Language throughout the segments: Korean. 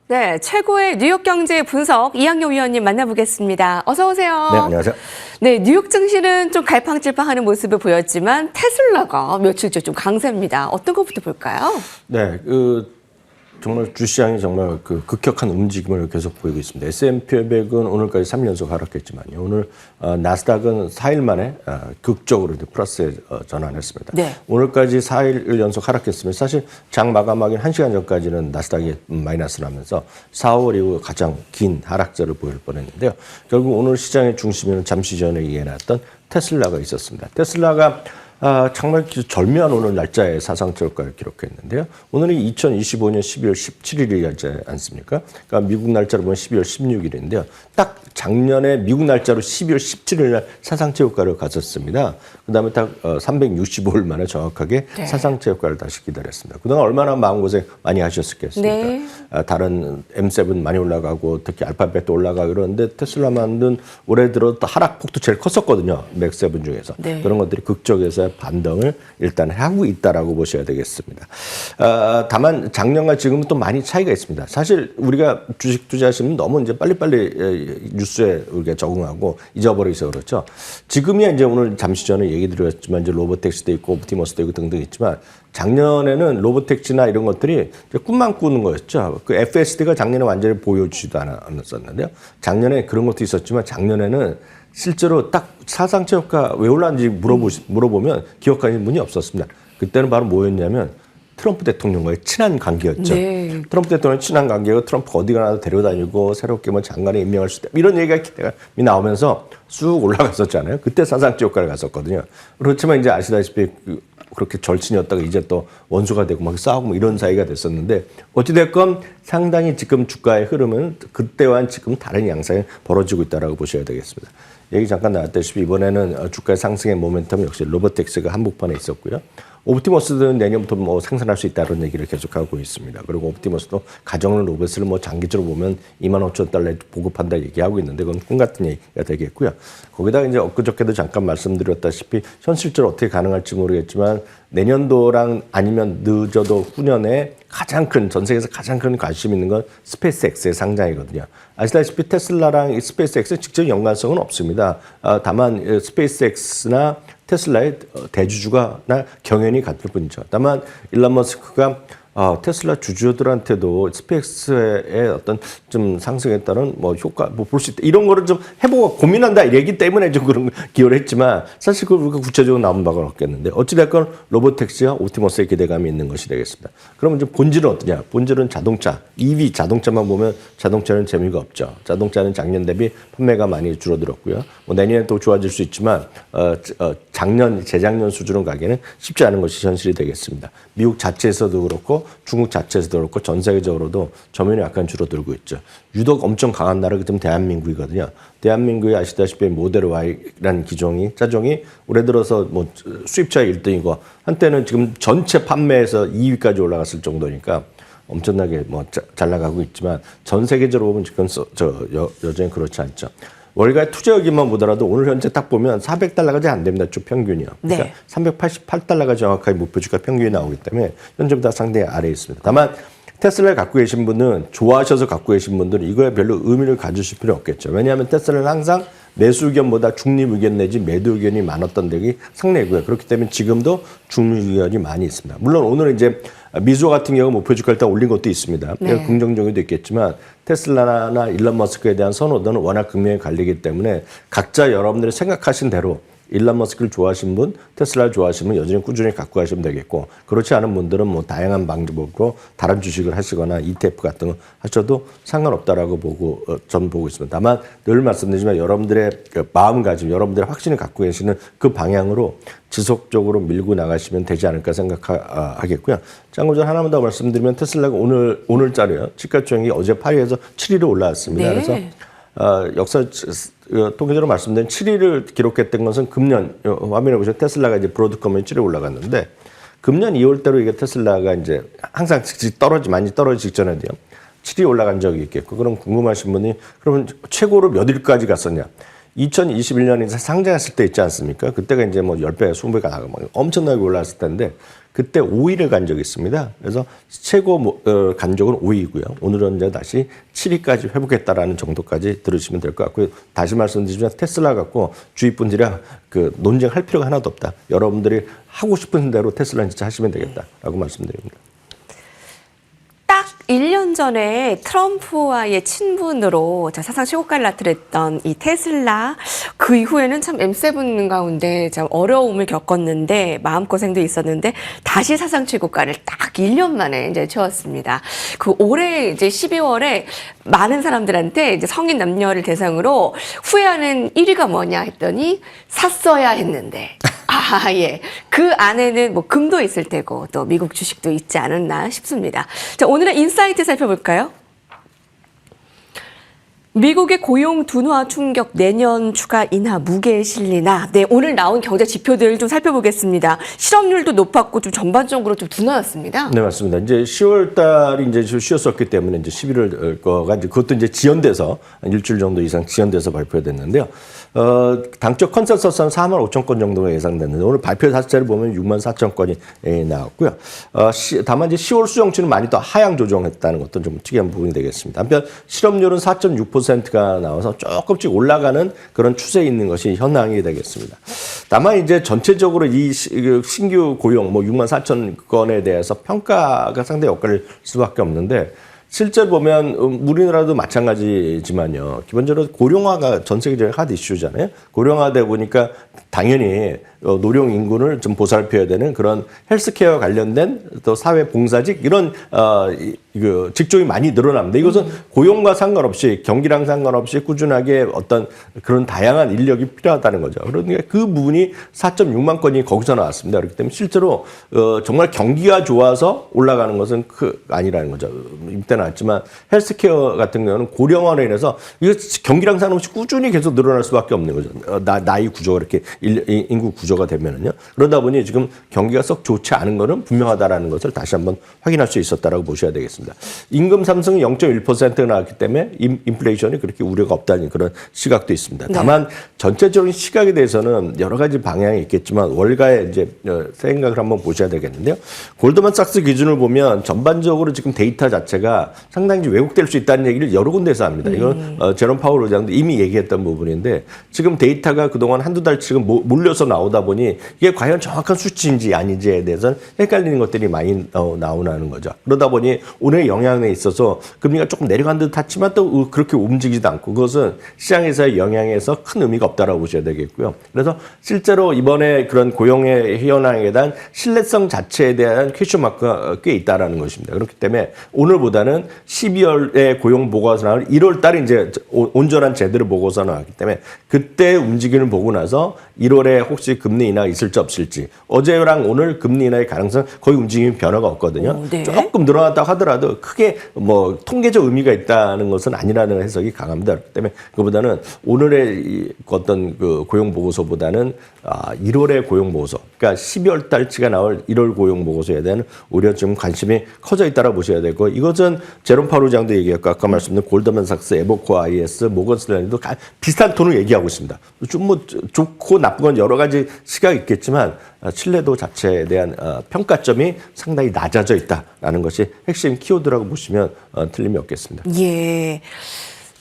네, 최고의 뉴욕 경제 분석 이학용 위원님 만나보겠습니다. 어서 오세요. 네, 안녕하세요. 네, 뉴욕 증시는 좀 갈팡질팡하는 모습을 보였지만 테슬라가 며칠째 좀 강세입니다. 어떤 것부터 볼까요? 네, 정말 주시장이 정말 급격한 움직임을 계속 보이고 있습니다. S&P 500은 오늘까지 3연속 하락했지만요. 오늘 나스닥은 4일 만에 극적으로 이제 플러스에 전환했습니다. 네. 오늘까지 4일 연속 하락했으면 사실 장 마감하기 1시간 전까지는 나스닥이 마이너스 나면서 4월 이후 가장 긴 하락세를 보일 뻔했는데요. 결국 오늘 시장의 중심에는 잠시 전에 얘기해놨던 테슬라가 있었습니다. 테슬라가 정말 절묘한 오늘 날짜에 사상저가를 기록했는데요. 오늘이 2025년 12월 17일이지 않습니까? 그러니까 미국 날짜로 보면 12월 16일인데요. 딱 작년에 미국 날짜로 12월 17일 날 사상체육가를 갔었습니다. 그다음에 딱 365일 만에 정확하게 네. 사상체육가를 다시 기다렸습니다. 그동안 얼마나 마음고생 많이 하셨겠습니까? 네. 다른 M7 많이 올라가고 특히 알파벳도 올라가고 그러는데 테슬라만은 올해 들어 또 하락폭도 제일 컸었거든요. 맥7 중에서. 네. 그런 것들이 극적에서 반등을 일단 하고 있다라고 보셔야 되겠습니다. 다만 작년과 지금은 또 많이 차이가 있습니다. 사실 우리가 주식 투자하시면 너무 이제 빨리빨리 뉴스에 우리가 적응하고 잊어버리서 그렇죠. 지금이야 이제 오늘 잠시 전에 얘기 드렸지만 이제 로보택시도 있고 옵티머스도 있고 등등 있지만 작년에는 로보택시나 이런 것들이 이제 꿈만 꾸는 거였죠. 그 FSD가 작년에 완전히 보여주지도 않았었는데요. 작년에 그런 것도 있었지만 작년에는 실제로 딱 사상체육가 왜 올랐는지 물어보면 기억하시는 분이 없었습니다. 그때는 바로 뭐였냐면 트럼프 대통령과의 친한 관계였죠. 네. 트럼프 대통령의 친한 관계고 트럼프 어디 가나 데려다니고 새롭게 뭐 장관에 임명할 수 있다. 이런 얘기가 나오면서 쑥 올라갔었잖아요. 그때 사상체육가를 갔었거든요. 그렇지만 이제 아시다시피 그렇게 절친이었다가 이제 또 원수가 되고 막 싸우고 뭐 이런 사이가 됐었는데 어찌됐건 상당히 지금 주가의 흐름은 그때와는 지금 다른 양상이 벌어지고 있다고 보셔야 되겠습니다. 얘기 잠깐 나왔다시피 이번에는 주가의 상승의 모멘텀 역시 로보택스가 한복판에 있었고요. 옵티머스는 내년부터 뭐 생산할 수 있다는 얘기를 계속하고 있습니다. 그리고 옵티머스도 가정용 로봇을 뭐 장기적으로 보면 25,000달러에 보급한다 얘기하고 있는데 그건 꿈 같은 얘기가 되겠고요. 거기다가 이제 엊그저께도 잠깐 말씀드렸다시피 현실적으로 어떻게 가능할지 모르겠지만 내년도랑 아니면 늦어도 후년에 가장 큰, 전 세계에서 가장 큰 관심 있는 건 스페이스X의 상장이거든요. 아시다시피 테슬라랑 이 스페이스X는 직접 연관성은 없습니다. 다만 스페이스X나 테슬라의 대주주가나 경영이 같을 뿐이죠. 다만 일론 머스크가 테슬라 주주들한테도 스페이스의 어떤 좀 상승에 따른 뭐 효과 뭐 볼 수 있다 이런 거를 좀 해보고 고민한다 이 얘기 때문에 좀 그런 기여를 했지만 사실 그걸 우리가 구체적으로 나온 바가 없겠는데 어찌됐건 로보택시와 옵티머스의 기대감이 있는 것이 되겠습니다. 그러면 이제 본질은 어떠냐? 본질은 자동차, EV 자동차만 보면 자동차는 재미가 없죠. 자동차는 작년 대비 판매가 많이 줄어들었고요. 뭐 내년에 또 좋아질 수 있지만 재작년 수준으로 가기에는 쉽지 않은 것이 현실이 되겠습니다. 미국 자체에서도 그렇고 중국 자체에서도 그렇고 전 세계적으로도 점유율이 약간 줄어들고 있죠. 유독 엄청 강한 나라가 지금 대한민국이거든요. 대한민국이 아시다시피 모델 Y라는 차종이 올해 들어서 뭐 수입차 1등이고 한때는 지금 전체 판매에서 2위까지 올라갔을 정도니까 엄청나게 뭐 잘 나가고 있지만 전 세계적으로 보면 지금 여전히 그렇지 않죠. 월가의 투자여기만 보더라도 오늘 현재 딱 보면 400달러가 잘 안 됩니다. 주 평균이요. 그러니까 네. 388달러가 정확하게 목표 주가 평균이 나오기 때문에 현재보다 상당히 아래에 있습니다. 다만 테슬라를 갖고 계신 분은 좋아하셔서 갖고 계신 분들은 이거에 별로 의미를 가지실 필요 없겠죠. 왜냐하면 테슬라는 항상 매수 의견보다 중립 의견 내지 매도 의견이 많았던 적이 상례고요. 그렇기 때문에 지금도 중립 의견이 많이 있습니다. 물론 오늘 이제 미소 같은 경우 목표 주가 일단 올린 것도 있습니다. 네. 긍정적이도 있겠지만 테슬라나 일론 머스크에 대한 선호도는 워낙 극명히 갈리기 때문에 각자 여러분들이 생각하신 대로 일론 머스크를 좋아하시는 분, 테슬라를 좋아하시는 분 여전히 꾸준히 갖고 가시면 되겠고 그렇지 않은 분들은 뭐 다양한 방법으로 다른 주식을 하시거나 ETF 같은 거 하셔도 상관없다라고 저는 보고 있습니다. 다만 늘 말씀드리지만 여러분들의 마음가짐, 여러분들의 확신을 갖고 계시는 그 방향으로 지속적으로 밀고 나가시면 되지 않을까 생각하겠고요. 참고로 하나만 더 말씀드리면 테슬라가 오늘자료요. 시가총액이 어제 8위에서 7위로 올라왔습니다. 네. 그래서 역사 통계적으로 말씀드린 7위를 기록했던 것은 금년 화면에 보시면 테슬라가 이제 브로드컴이 7위에 올라갔는데 금년 2월대로 이게 테슬라가 이제 항상 많이 떨어지기 직전에도요. 7위 올라간 적이 있겠고 그럼 궁금하신 분이 그러면 최고로 몇 위까지 갔었냐? 2021년에 상장했을 때 있지 않습니까? 그때가 이제 뭐 10배, 20배가 나가고 엄청나게 올랐을 텐데 그때 5위를 간 적이 있습니다. 그래서 최고 간 적은 5위고요. 오늘은 이제 다시 7위까지 회복했다라는 정도까지 들으시면 될 것 같고요. 다시 말씀드리지만 테슬라 갖고 주위 분들이랑 그 논쟁할 필요가 하나도 없다. 여러분들이 하고 싶은 대로 테슬라는 진짜 하시면 되겠다라고 말씀드립니다. 딱 1년 전에 트럼프와의 친분으로 사상 최고가를 나타냈던 이 테슬라, 그 이후에는 참 M7 가운데 참 어려움을 겪었는데 마음고생도 있었는데 다시 사상 최고가를 딱 1년 만에 이제 채웠습니다. 그 올해 이제 12월에 많은 사람들한테 이제 성인 남녀를 대상으로 후회하는 1위가 뭐냐 했더니 샀어야 했는데. 아, 예. 그 안에는 뭐 금도 있을 테고 또 미국 주식도 있지 않았나 싶습니다. 자, 오늘의 인사이트 살펴볼까요? 미국의 고용 둔화 충격, 내년 추가 인하 무게에 실리나. 네, 오늘 나온 경제 지표들 좀 살펴보겠습니다. 실업률도 높았고 좀 전반적으로 좀 둔화였습니다. 네, 맞습니다. 이제 10월 달이 이제 좀 쉬었었기 때문에 이제 11월 거가 이제 그것도 이제 지연돼서 한 일주일 정도 이상 지연돼서 발표됐는데요. 당초 컨센서스는 4만 5천 건 정도가 예상됐는데 오늘 발표 자체를 보면 6만 4천 건이 나왔고요. 다만 이제 10월 수정치는 많이 더 하향 조정했다는 것도 좀 특이한 부분이 되겠습니다. 한편 실업률은 4.6%가 나와서 조금씩 올라가는 그런 추세에 있는 것이 현황이 되겠습니다. 다만 이제 전체적으로 이 신규 고용 뭐 6만 4천 건에 대해서 평가가 상당히 엇갈릴 수밖에 없는데 실제 보면 우리나라도 마찬가지지만요. 기본적으로 고령화가 전 세계적인 핫 이슈잖아요. 고령화되다 보니까 당연히 노령 인구를 좀 보살펴야 되는 그런 헬스케어 관련된 또 사회 봉사직 이런 직종이 많이 늘어납니다. 이것은 고용과 상관없이 경기랑 상관없이 꾸준하게 어떤 그런 다양한 인력이 필요하다는 거죠. 그러니까 그 부분이 4.6만 건이 거기서 나왔습니다. 그렇기 때문에 실제로 정말 경기가 좋아서 올라가는 것은 아니라는 거죠. 이때 나왔지만 헬스케어 같은 경우는 고령화로 인해서 이거 경기랑 상관없이 꾸준히 계속 늘어날 수밖에 없는 거죠. 나이 구조가 이렇게 인구 구조가 되면은요. 그러다 보니 지금 경기가 썩 좋지 않은 거는 분명하다라는 것을 다시 한번 확인할 수 있었다라고 보셔야 되겠습니다. 임금 상승이 0.1%가 나왔기 때문에 인플레이션이 그렇게 우려가 없다는 그런 시각도 있습니다. 다만 전체적인 시각에 대해서는 여러 가지 방향이 있겠지만 월가의 이제 생각을 한번 보셔야 되겠는데요. 골드만삭스 기준을 보면 전반적으로 지금 데이터 자체가 상당히 왜곡될 수 있다는 얘기를 여러 군데서 합니다. 이건 제롬 파월 의장도 이미 얘기했던 부분인데 지금 데이터가 그동안 한두 달치금 몰려서 나오다 보니 이게 과연 정확한 수치인지 아닌지에 대해서는 헷갈리는 것들이 많이 나오는 거죠. 그러다 보니 오늘 영향에 있어서 금리가 조금 내려간 듯 했지만 또 그렇게 움직이지도 않고 그것은 시장에서의 영향에서 큰 의미가 없다라고 보셔야 되겠고요. 그래서 실제로 이번에 그런 고용의 현황에 대한 신뢰성 자체에 대한 퀘스천 마크가 꽤 있다라는 것입니다. 그렇기 때문에 오늘보다는 12월에 고용 보고서 나올 1월 달에 이제 온전한 제대로 보고서 나왔기 때문에 그때 움직임을 보고 나서 1월에 혹시 금리 인하 있을지 없을지 어제랑 오늘 금리 인하의 가능성 거의 움직임이 변화가 없거든요. 네. 조금 늘어났다고 하더라도 크게 뭐 통계적 의미가 있다는 것은 아니라는 해석이 강합니다. 그렇기 때문에 그보다는 오늘의 어떤 그 고용 보고서보다는 1월의 고용 보고서, 그러니까 12월 달치가 나올 1월 고용 보고서에 대한 오히려 좀 관심이 커져 있다고 보셔야 되고 이것은 제롬 파월 의장도 얘기했고 아까 말씀드린 골드만삭스, 에버코어 IS, 모건 스탠리도 비슷한 톤을 얘기하고 있습니다. 좀 뭐 좋고 나쁜 건 여러 가지 시각이 있겠지만 신뢰도 자체에 대한 평가점이 상당히 낮아져 있다라는 것이 핵심 키워드라고 보시면 틀림이 없겠습니다. 예.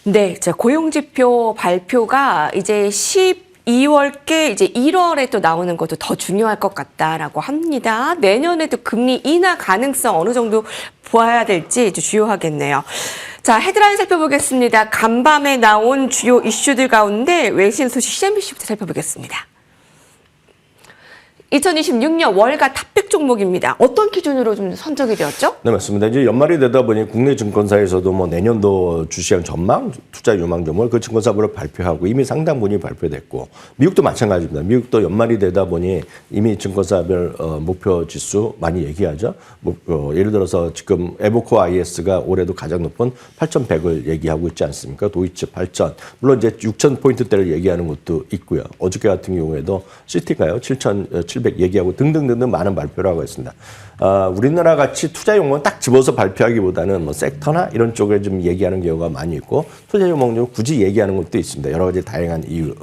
네, 자, 고용지표 발표가 이제 12월께 이제 1월에 또 나오는 것도 더 중요할 것 같다라고 합니다. 내년에도 금리 인하 가능성 어느 정도 보아야 될지 주요하겠네요. 자, 헤드라인 살펴보겠습니다. 간밤에 나온 주요 이슈들 가운데 외신 소식 CNBC부터 살펴보겠습니다. 2026년 월가 탑픽 종목입니다. 어떤 기준으로 좀 선정이 되었죠? 네, 맞습니다. 이제 연말이 되다 보니 국내 증권사에서도 뭐 내년도 주시장 전망, 투자 유망 점을 그 증권사별로 발표하고 이미 상당 분이 발표됐고 미국도 마찬가지입니다. 미국도 연말이 되다 보니 이미 증권사별 목표 지수 많이 얘기하죠. 예를 들어서 지금 에버코어 IS가 올해도 가장 높은 8,100을 얘기하고 있지 않습니까? 도이치 8,000. 물론 이제 6,000포인트대를 얘기하는 것도 있고요. 어저께 같은 경우에도 시티가요. 7,700 얘기하고 등등등등 많은 발표를 발표를 하고 있습니다. 우리나라 같이 투자 용어는 딱 집어서 발표하기보다는 뭐 섹터나 이런 쪽에 좀 얘기하는 경우가 많이 있고 투자 용어는 굳이 얘기하는 것도 있습니다. 여러 가지 다양한 이유.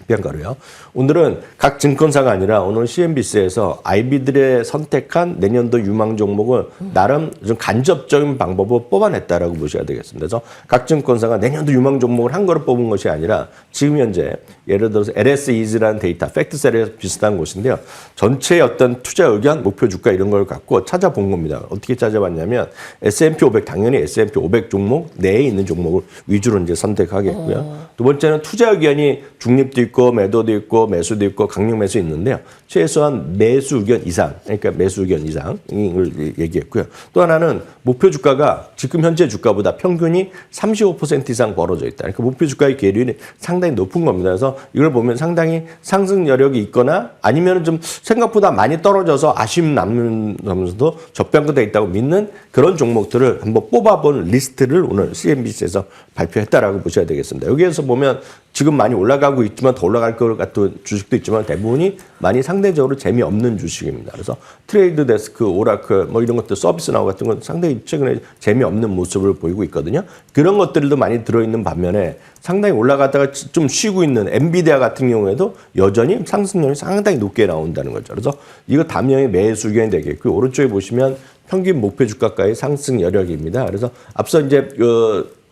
평가로요. 오늘은 각 증권사가 아니라 오늘 CNBC에서 IB들의 선택한 내년도 유망 종목을 나름 좀 간접적인 방법으로 뽑아냈다라고 보셔야 되겠습니다. 그래서 각 증권사가 내년도 유망 종목을 한 거로 뽑은 것이 아니라 지금 현재 예를 들어서 LSEas라는 데이터, 팩트셀에 비슷한 곳인데요. 전체의 어떤 투자 의견, 목표 주가 이런 걸 갖고 찾아본 겁니다. 어떻게 찾아봤냐면 S&P 500, 당연히 S&P 500 종목 내에 있는 종목을 위주로 이제 선택하겠고요. 두 번째는 투자 의견이 중립도 있고 매도도 있고 매수도 있고 강력 매수 있는데요. 최소한 매수 의견 이상, 그러니까 매수 의견 이상을 얘기했고요. 또 하나는 목표 주가가 지금 현재 주가보다 평균이 35% 이상 벌어져 있다. 그러니까 목표 주가의 계율이 상당히 높은 겁니다. 그래서 이걸 보면 상당히 상승 여력이 있거나 아니면 좀 생각보다 많이 떨어져서 아쉬움 남으면서도 저평가되어 있다고 믿는 그런 종목들을 한번 뽑아본 리스트를 오늘 CNBC에서 발표했다라고 보셔야 되겠습니다. 여기에서 보면 지금 많이 올라가고 있지만 더 올라갈 것 같은 주식도 있지만 대부분이 많이 상대적으로 재미없는 주식입니다. 그래서 트레이드 데스크, 오라클 뭐 이런 것들 서비스 나우 같은 건 상당히 최근에 재미없는 모습을 보이고 있거든요. 그런 것들도 많이 들어있는 반면에 상당히 올라갔다가 좀 쉬고 있는 엔비디아 같은 경우에도 여전히 상승률이 상당히 높게 나온다는 거죠. 그래서 이거 담량의 매수 의견이 되겠고요. 오른쪽에 보시면 평균 목표 주가가의 상승 여력입니다. 그래서 앞서 이제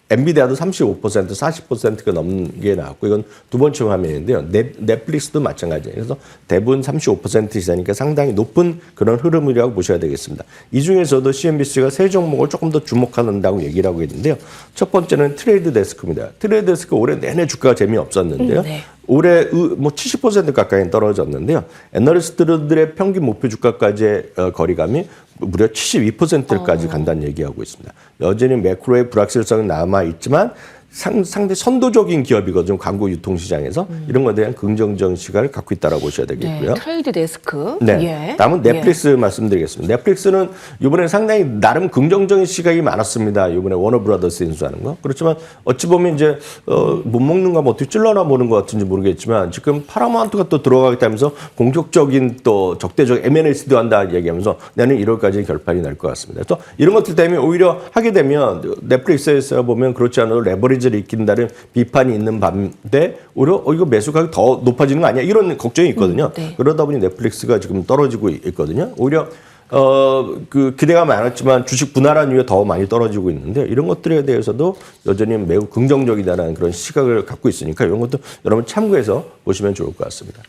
엔비디아도 35%, 40%가 넘는 게 나왔고 이건 두 번째 화면인데요. 넷플릭스도 마찬가지예요. 그래서 대부분 35% 이상이니까 상당히 높은 그런 흐름이라고 보셔야 되겠습니다. 이 중에서도 CNBC가 세 종목을 조금 더 주목한다고 얘기를 하고 있는데요. 첫 번째는 트레이드 데스크입니다. 트레이드 데스크 올해 내내 주가가 재미없었는데요. 네. 올해 뭐 70% 가까이 떨어졌는데요. 애널리스트들의 평균 목표 주가까지의 거리감이 무려 72%까지 간다는 얘기하고 있습니다. 여전히 매크로의 불확실성은 남아있지만 상당히 선도적인 기업이거든요. 광고 유통시장에서. 이런 것에 대한 긍정적인 시각을 갖고 있다고 보셔야 되겠고요. 네, 트레이드 데스크. 네. 예. 다음은 넷플릭스 말씀드리겠습니다. 넷플릭스는 이번에 상당히 나름 긍정적인 시각이 많았습니다. 이번에 워너브라더스 인수하는 거. 그렇지만 어찌 보면 이제 못 먹는가 뭐 어떻게 찔러나 보는 것 같은지 모르겠지만 지금 파라마운트가 또 들어가겠다면서 공격적인 또 적대적 M&A 시도한다 얘기하면서 내년 1월까지 결판이 날 것 같습니다. 또 이런 것들 때문에 오히려 하게 되면 넷플릭스에서 보면 그렇지 않아도 레버리지를 익힌다는 비판이 있는 반대 오히려 이거 매수가격이 더 높아지는 거 아니야? 이런 걱정이 있거든요. 네. 그러다 보니 넷플릭스가 지금 떨어지고 있거든요. 오히려 그 기대가 많았지만 주식 분할한 이후에 더 많이 떨어지고 있는데 이런 것들에 대해서도 여전히 매우 긍정적이다라는 그런 시각을 갖고 있으니까 이런 것도 여러분 참고해서 보시면 좋을 것 같습니다.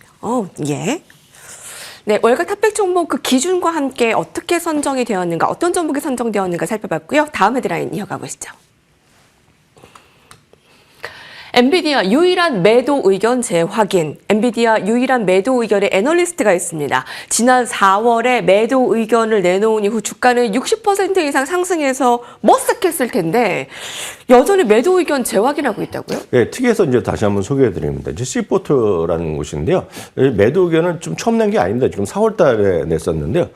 예. 네, 월가 탑백 종목 그 기준과 함께 어떻게 선정이 되었는가, 어떤 종목이 선정되었는가 살펴봤고요. 다음 헤드라인 이어가 보시죠. 엔비디아 유일한 매도 의견 재확인. 엔비디아 유일한 매도 의견의 애널리스트가 있습니다. 지난 4월에 매도 의견을 내놓은 이후 주가는 60% 이상 상승해서 머쓱했을 텐데 여전히 매도 의견 재확인하고 있다고요? 네, 특이해서 이제 다시 한번 소개해 드립니다. 이제 C포트라는 곳인데요. 매도 의견은 좀 처음 낸 게 아닙니다. 지금 4월 달에 냈었는데요.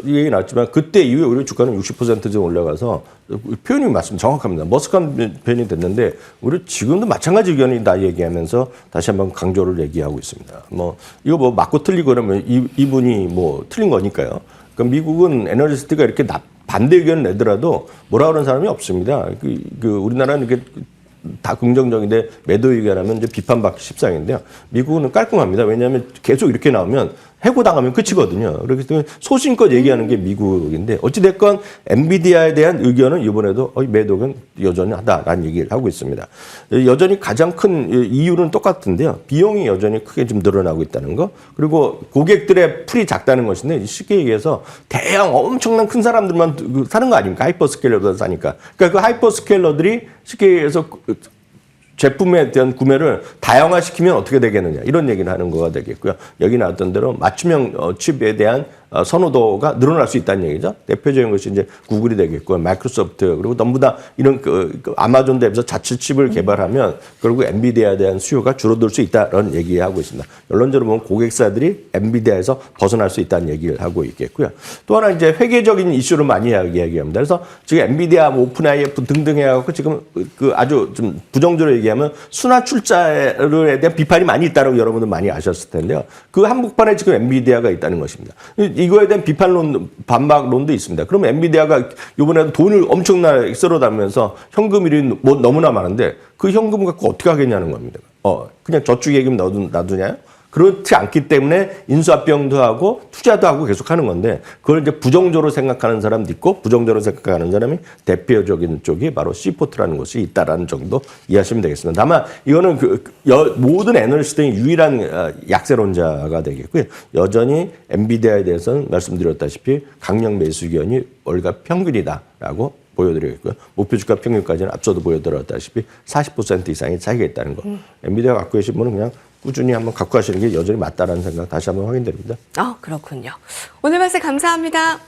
이 얘기 나왔지만 그때 이후에 우리 주가는 60% 올라가서 표현이 맞습니다. 정확합니다. 머쓱한 표현이 됐는데 우리 지금도 마찬가지 의견이다 얘기하면서 다시 한번 강조를 얘기하고 있습니다. 뭐 이거 뭐 맞고 틀리고 그러면 이분이 뭐 틀린 거니까요. 그러니까 미국은 애널리스트가 이렇게 반대 의견을 내더라도 뭐라 그러는 사람이 없습니다. 우리나라는 이렇게 다 긍정적인데 매도 의견하면 이제 비판받기 십상인데요. 미국은 깔끔합니다. 왜냐하면 계속 이렇게 나오면 해고당하면 끝이거든요. 그렇기 때문에 소신껏 얘기하는 게 미국인데 어찌됐건 엔비디아에 대한 의견은 이번에도 매도 의견 여전히 하다라는 얘기를 하고 있습니다. 여전히 가장 큰 이유는 똑같은데요. 비용이 여전히 크게 좀 늘어나고 있다는 거. 그리고 고객들의 풀이 작다는 것인데 쉽게 얘기해서 대형 엄청난 큰 사람들만 사는 거 아닙니까? 하이퍼스케일러들 사니까. 그러니까 그 하이퍼스케일러들이 쉽게 얘기해서 제품에 대한 구매를 다양화시키면 어떻게 되겠느냐 이런 얘기를 하는 거가 되겠고요. 여기 나왔던 대로 맞춤형 칩에 대한 선호도가 늘어날 수 있다는 얘기죠. 대표적인 것이 이제 구글이 되겠고 마이크로소프트 그리고 전부 다 이런 아마존 대비해서 자체 칩을 개발하면 결국 엔비디아에 대한 수요가 줄어들 수 있다는 얘기하고 있습니다. 결론적으로 보면 고객사들이 엔비디아에서 벗어날 수 있다는 얘기를 하고 있겠고요. 또 하나 이제 회계적인 이슈를 많이 이야기합니다. 그래서 지금 엔비디아, 오픈AI 등등 해갖고 지금 아주 좀 부정적으로 얘기하면 순환 출자에 대한 비판이 많이 있다고 여러분들 많이 아셨을 텐데요. 그 한복판에 지금 엔비디아가 있다는 것입니다. 이거에 대한 비판론, 반박론도 있습니다. 그럼 엔비디아가 이번에도 돈을 엄청나게 쓸어담으면서 현금일이 뭐 너무나 많은데 그 현금 갖고 어떻게 하겠냐는 겁니다. 그냥 저축 예금 놔두냐요? 그렇지 않기 때문에 인수합병도 하고 투자도 하고 계속 하는 건데 그걸 이제 부정적으로 생각하는 사람도 있고 부정적으로 생각하는 사람이 대표적인 쪽이 바로 시포트라는 곳이 있다라는 정도 이해하시면 되겠습니다. 다만 이거는 모든 애널리스트 등의 유일한 약세론자가 되겠고요. 여전히 엔비디아에 대해서는 말씀드렸다시피 강력 매수 기원이 월가 평균이다라고 보여드리겠고요. 목표 주가 평균까지는 앞서도 보여드렸다시피 40% 이상의 차이가 있다는 거. 엔비디아 갖고 계신 분은 그냥 꾸준히 한번 갖고 가시는 게 여전히 맞다라는 생각 다시 한번 확인됩니다. 그렇군요. 오늘 말씀 감사합니다.